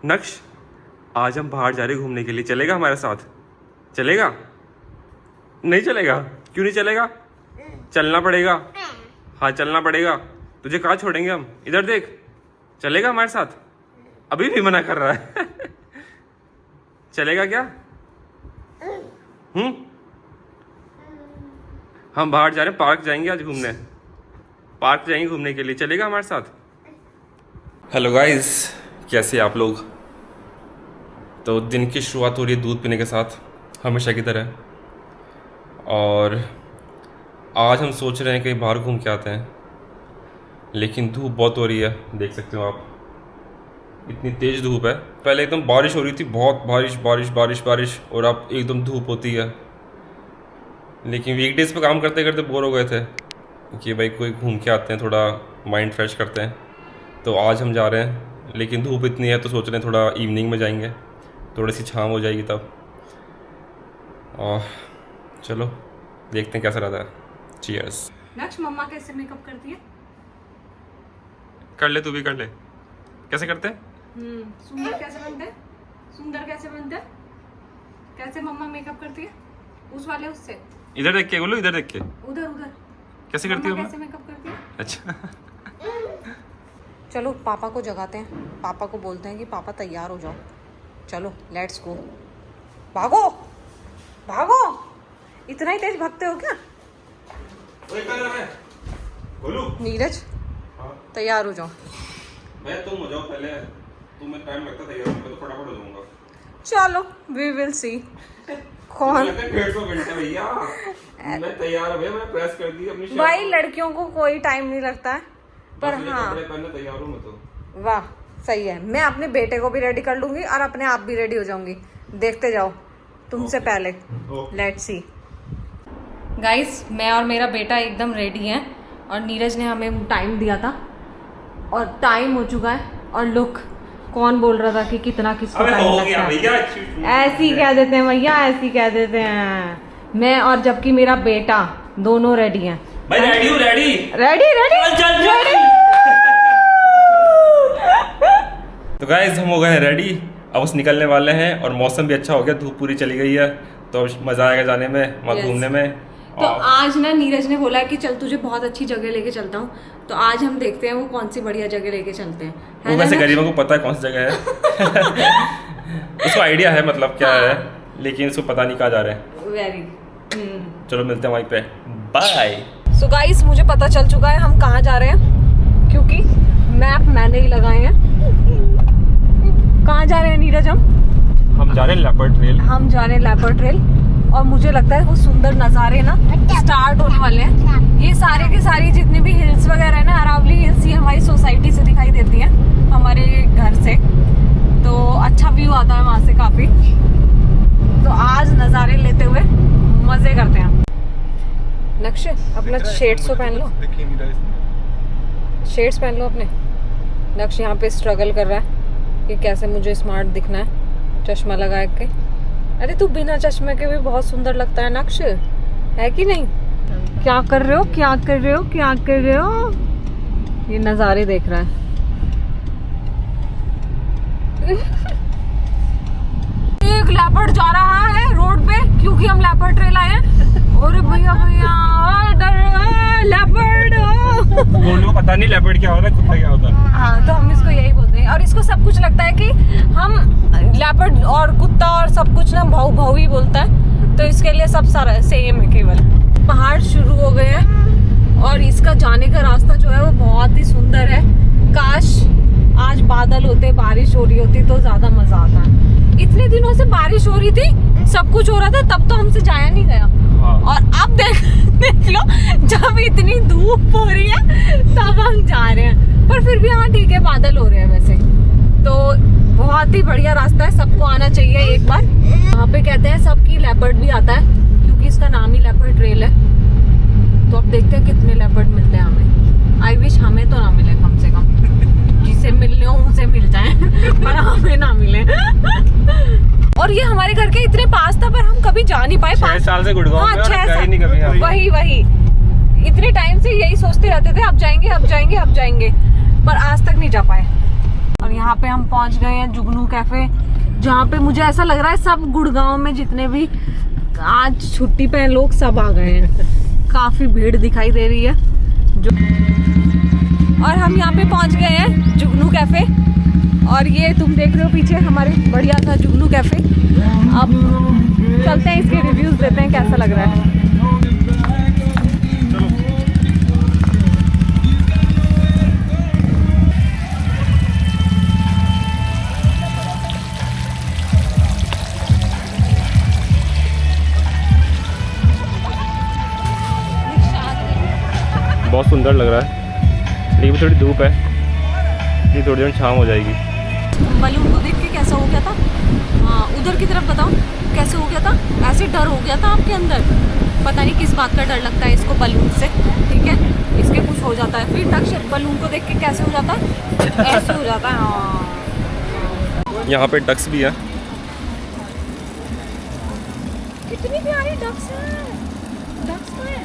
नक्श, आज हम बाहर जा रहे हैं घूमने के लिए, चलेगा हमारे साथ? चलेगा? नहीं चलेगा? क्यों नहीं चलेगा? चलना पड़ेगा। हाँ चलना पड़ेगा। तुझे कहाँ छोड़ेंगे हम? इधर देख, चलेगा हमारे साथ? अभी भी मना कर रहा है। चलेगा क्या? हम बाहर जा रहे हैं, पार्क जाएंगे आज घूमने, पार्क जाएंगे घूमने के लिए, चलेगा हमारे साथ? हेलो गाइस, कैसे आप लोग? तो दिन की शुरुआत हो रही है दूध पीने के साथ, हमेशा की तरह। और आज हम सोच रहे हैं कहीं बाहर घूम के आते हैं, लेकिन धूप बहुत हो रही है, देख सकते हो आप, इतनी तेज़ धूप है। पहले एकदम बारिश हो रही थी, बहुत बारिश बारिश बारिश बारिश, और अब एकदम धूप होती है। लेकिन वीकडेज़ पे काम करते करते बोर हो गए थे कि भाई कोई घूम के आते हैं, थोड़ा माइंड फ्रेश करते हैं। तो आज हम जा रहे हैं, लेकिन धूप इतनी है तो सोच रहे हैं थोड़ा इवनिंग में जाएंगे, थोड़ी सी छाँव हो जाएगी तब। और चलो देखते हैं कैसा रहता है। चीयर्स। नक्श, मम्मा कैसे मेकअप करती है? कर ले, तू भी कर ले। कैसे करते हैं? सुंदर कैसे बनते हैं? सुंदर कैसे बनते हैं? कैसे मम्मा मेकअप करती है? उस वाले उससे इधर देख के बोलो, इधर देख के। उधर उधर कैसे करती है कैसे मेकअप करती है? अच्छा। चलो पापा को जगाते हैं, पापा को बोलते हैं कि पापा तैयार हो जाओ, चलो लेट्स गो। भागो भागो, इतना ही तेज भागते हो क्या? नीरज, तैयार हो जाओ। मैं तुम हो जाओ पहले, तुम्हें टाइम लगता है तैयार होने में, तो फटाफट हो जाऊंगा। चलो वी विल सी कौन। 150 घंटे भैया, मैं तैयार हूं, मैं प्रेस कर दी अपनी शर्ट। भाई लड़कियों को कोई टाइम नहीं लगता है, पर हाँ पहले तैयार हूं मैं तो। वाह सही है। मैं अपने बेटे को भी रेडी कर लूंगी और अपने आप भी रेडी हो जाऊंगी, देखते जाओ तुमसे पहले। लेट्स सी गाइस, मैं और मेरा बेटा एकदम रेडी हैं, और नीरज ने हमें टाइम दिया था और टाइम हो चुका है। और लुक, कौन बोल रहा था कि कितना किसको टाइम लगता है? ऐसे ही कह देते हैं भैया, ऐसे ही कह देते हैं। मैं और जबकि मेरा बेटा दोनों रेडी हैं। भाई रेडी हूं, रेडी रेडी रेडी चल रेडी। तो गाइस हम हो गए हैं रेडी, अब बस निकलने वाले हैं, और मौसम भी अच्छा हो गया, धूप पूरी चली गई है, तो अब मजा आएगा जाने में, वहाँ घूमने में। तो आज ना नीरज ने बोला कि चल तुझे बहुत अच्छी जगह लेके चलता हूँ, तो आज हम देखते हैं वो कौन सी बढ़िया जगह लेके चलते हैं। वो वैसे गरीबों को पता है कौन सी जगह है। उसको आइडिया है मतलब क्या है, लेकिन उसको पता नहीं कहाँ जा रहे हैं। वेरी चलो मिलते हैं वहीं पे, बाय। सो गाइस, मुझे पता चल चुका है हम कहाँ जा रहे हैं, क्योंकि मैप मैंने ही लगाए हैं। कहाँ जा रहे हैं नीरज? हम जा रहे हैं लेपर्ड ट्रेल। हम जा रहे हैं लेपर्ड ट्रेल, और मुझे लगता है वो सुंदर नज़ारे ना स्टार्ट होने वाले हैं। ये सारे के सारी जितनी भी हिल्स वगैरह है ना, अरावली हिल्स, ये हमारी सोसाइटी से दिखाई देती हैं, हमारे घर से, तो अच्छा व्यू आता है वहाँ से काफ़ी। तो आज नज़ारे लेते हुए मज़े करते हैं। नक्शे अपना शेड्स तो पहन लो, शेड्स पहन लो अपने। नक्श यहाँ पे स्ट्रगल कर रहा है कि कैसे मुझे स्मार्ट दिखना है चश्मा लगा के। अरे तू बिना चश्मे के भी बहुत सुंदर लगता है नक्श, है कि नहीं? क्या कर रहे हो, क्या कर रहे हो, क्या कर रहे हो? ये नज़ारे देख रहा है। एक लेपर्ड जा रहा है रोड पे, क्योंकि हम लेपर्ड ट्रेल आए हैं। और भैया भैया लेपर्ड, को पता नहीं लेपर्ड क्या होता है, कुत्ता क्या होता है। हाँ, तो हम इसको यही बोलते हैं, और इसको सब कुछ लगता है कि हम लेपर्ड और कुत्ता और सब कुछ ना भाऊ भाऊ ही बोलता है, तो इसके लिए सब सारा सेम है। केवल पहाड़ शुरू हो गए हैं, और इसका जाने का रास्ता जो है वो बहुत ही सुंदर है। काश आज बादल होते, बारिश हो रही होती तो ज्यादा मजा आता। इतने दिनों से बारिश हो रही थी, सब कुछ हो रहा था, तब तो हमसे जाया नहीं गया। और अब देख लो, जब इतनी धूप हो रही है तब हम जा रहे हैं। पर फिर भी हाँ ठीक है, बादल हो रहे हैं वैसे तो। बहुत ही बढ़िया रास्ता है, सबको आना चाहिए एक बार। यहाँ पे कहते हैं सबकी लेपर्ड भी आता है, क्योंकि इसका नाम ही लेपर्ड ट्रेल है। तो अब देखते हैं कितने लेपर्ड मिलते हैं हमें। आई विश हमें तो ना मिले, कम से कम जिसे मिलने हो उनसे मिल जाए, पर हमें ना मिले। और ये हमारे घर के इतने पास था, पर हम कभी जा नहीं पाए। 6 साल से गुड़गांव में, 6 साल नहीं कभी। वही इतने टाइम से यही सोचते रहते थे, अब जाएंगे अब जाएंगे अब जाएंगे, पर आज तक नहीं जा पाए। और और यहाँ पे हम पहुंच गए हैं जुगनू कैफे, जहाँ पे मुझे ऐसा लग रहा है सब गुड़गांव में जितने भी आज छुट्टी पे हैं लोग सब आ गए हैं। काफी भीड़ दिखाई दे रही है जो। और हम यहाँ पे पहुंच गए हैं जुगनू कैफे, और ये तुम देख रहे हो पीछे हमारे बढ़िया सा जुगनू कैफे। अब चलते हैं, इसके रिव्यूज देते हैं कैसा लग रहा है। बहुत सुंदर लग रहा है, लेकिन थोड़ी धूप है, ये थोड़ी देर छाँव हो जाएगी। बलून को देख के कैसा हो गया था, हाँ उधर की तरफ बताओ कैसे हो गया था, ऐसे डर हो गया था आपके अंदर, पता नहीं किस बात का डर लगता है इसको बलून से, ठीक है इसके कुछ हो जाता है। फिर नक्श बलून को देख के कैसे हो जाता है, ऐसे हो जाता है। हाँ यहाँ पे डक्स भी है, कितनी प्यारी डक्स है, डक्स है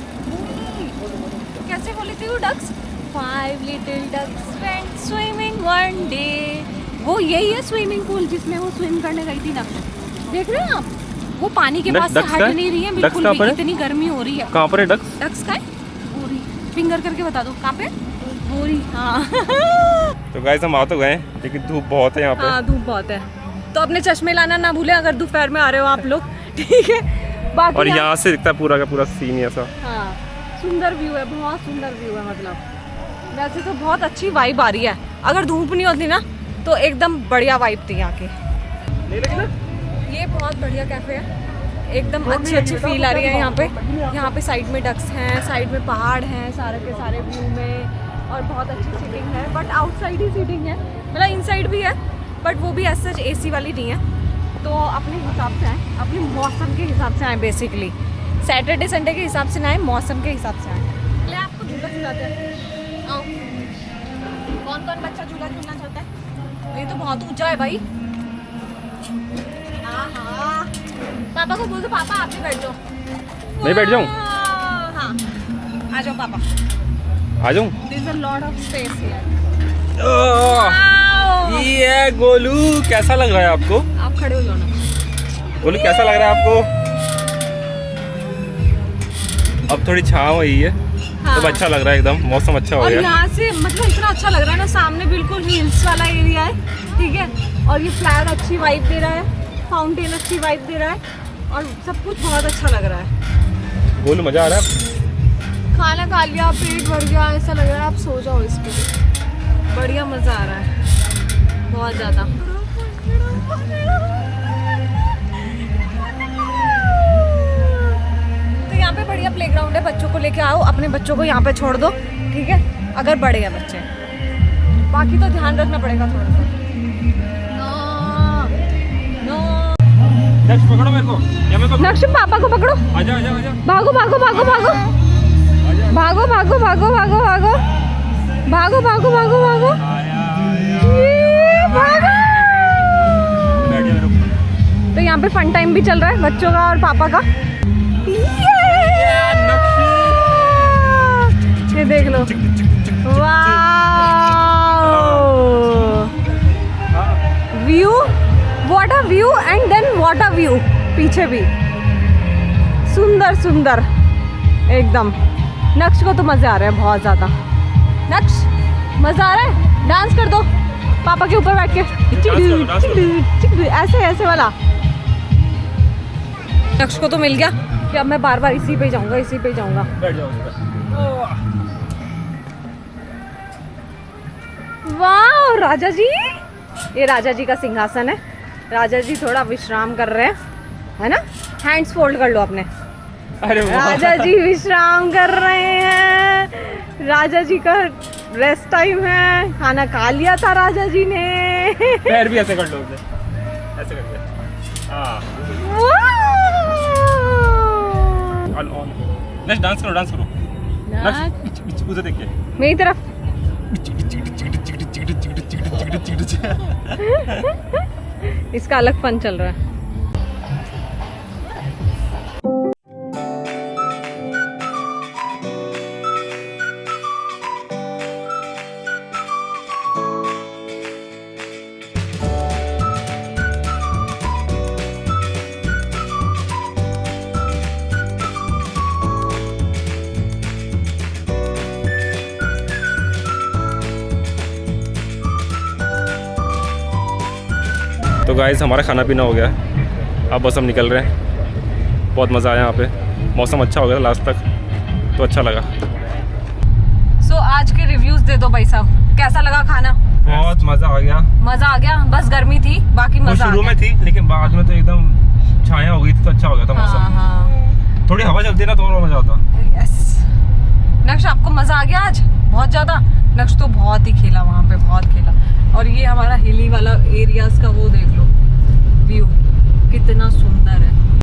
कैसे बोले थे वो ducks, 5 little ducks went swimming one day। वो यही है स्विमिंग पूल जिसमें वो स्विम करने गई थी ना, देख रहे हैं आप, वो पानी के पास से हट नहीं रही है बिल्कुल भी, इतनी गर्मी हो रही है। कहाँ पर है डक्स? डक्स का है बोरी, फिंगर करके बता दो कहाँ पे बोरी। हाँ तो गाइस हम आ तो गए, लेकिन धूप बहुत है यहाँ पे। हाँ धूप बहुत है, तो अपने चश्मे लाना ना भूले अगर दोपहर में आ रहे हो आप लोग, ठीक है। बाकी और यहाँ से दिखता है पूरा का पूरा सीन ऐसा। हाँ सुंदर व्यू है, बहुत सुंदर व्यू है, मतलब वैसे तो बहुत अच्छी वाइब आ रही है। अगर धूप नहीं होती ना तो एकदम बढ़िया वाइब थी यहाँ की। ये बहुत बढ़िया कैफे है, एकदम अच्छी अच्छी फील आ रही है यहाँ पे। यहाँ पे साइड में डक्स हैं, साइड में पहाड़ हैं, सारे के सारे व्यू में, और बहुत अच्छी सीटिंग है, बट आउटसाइड ही सीटिंग है, मतलब इनसाइड भी है बट वो भी ऐसा एसी वाली नहीं है। तो अपने हिसाब से आए, अपने मौसम के हिसाब से आए, बेसिकली सैटरडे संडे के हिसाब से ना आए, मौसम के हिसाब से आए। पहले आपको झूला झूलाते हैं, आओ कौन कौन बच्चा झूला झूलना चाहता है? ये तो बहुत ऊंचा है भाई। हाँ पापा को बोल दो, पापा आप भी बैठ जाओ। मैं बैठ जाऊँ? हाँ आ जाओ पापा, आ जाऊँ? There is a lot of space here. ये गोलू कैसा लग रहा है आपको? आप खड़े हो जाओ ना। गोलू कैसा लग रहा है आपको? अब थोड़ी छाँव हुई है, हाँ। तो अच्छा लग रहा है, एकदम मौसम अच्छा हो और गया। यहाँ से मतलब इतना अच्छा लग रहा है ना, सामने बिल्कुल हिल्स वाला एरिया है, ठीक है, और ये फ्लैग अच्छी वाइब दे रहा है, फाउंटेन अच्छी वाइब दे रहा है, और सब कुछ बहुत अच्छा लग रहा है। गोलू मजा आ रहा है? खाना खा लिया, पेट भर गया, ऐसा लग रहा है आप सो जाओ इस पे, बढ़िया मजा आ रहा है बहुत ज्यादा। तो यहाँ पे बढ़िया प्लेग्राउंड है, बच्चों को लेके आओ, अपने बच्चों को यहाँ पे छोड़ दो, ठीक है, अगर बड़े हैं बच्चे, बाकी तो ध्यान रखना पड़ेगा थोड़ा सा। नक्श पकड़ो मेरे को, या मेरे को नक्श पापा को पकड़ो, आजा आजा आजा, भागो भागो भागो भागो भागो भागो भागो भागो भागो भागो भागो भागो भागो, ये भागो। तो यहाँ पे फन टाइम भी चल रहा है बच्चों का और पापा का। ये देख लो, view, what a view, and then what a view, पीछे भी सुंदर सुंदर एकदम। नक्श को तो मजे आ रहे हैं बहुत ज्यादा। नक्श मजा आ रहा है, डांस कर दो पापा के ऊपर बैठ के, ऐसे ऐसे वाला। नक्श को तो मिल गया कि अब मैं बार बार इसी पे जाऊंगा, इसी पे जाऊंगा। बैठ जाओ उस पे। वाह राजा जी, ये राजा जी का सिंहासन है, राजा जी थोड़ा विश्राम कर रहे हैं, है ना, हैंड्स फोल्ड कर लो अपने। अरे राजा जी विश्राम कर रहे हैं, राजा जी का रेस्ट टाइम है, खाना खा लिया था राजा जी ने। पैर भी ऐसे कर लो, ऐसे करके। हाँ नेक्स्ट डांस करो, डांस करो। नेक्स्ट उधर देखिए मेरी तरफ। इसका अलग फन चल रहा है। तो गाइस हमारा खाना पीना हो गया, अब बस हम निकल रहे हैं। बहुत मज़ा आया यहाँ पे, मौसम अच्छा हो गया लास्ट तक, तो अच्छा लगा। सो आज के रिव्यूज दे दो भाई साहब, कैसा लगा खाना? बहुत मज़ा आ गया। मज़ा आ गया, बस गर्मी थी, बाकी मज़ा शुरू में थी, लेकिन बाद में तो एकदम छाया हो गई थी, तो अच्छा हो गया था मौसम। हाँ। थोड़ी हवा चलती ना तो और मज़ा आता। यस। नक्श आपको मज़ा आ गया आज बहुत ज़्यादा? नक्श तो बहुत ही खेला वहाँ पे, बहुत खेला। और ये हमारा हिली वाला एरियाज का वो देख लो व्यू, कितना सुंदर है।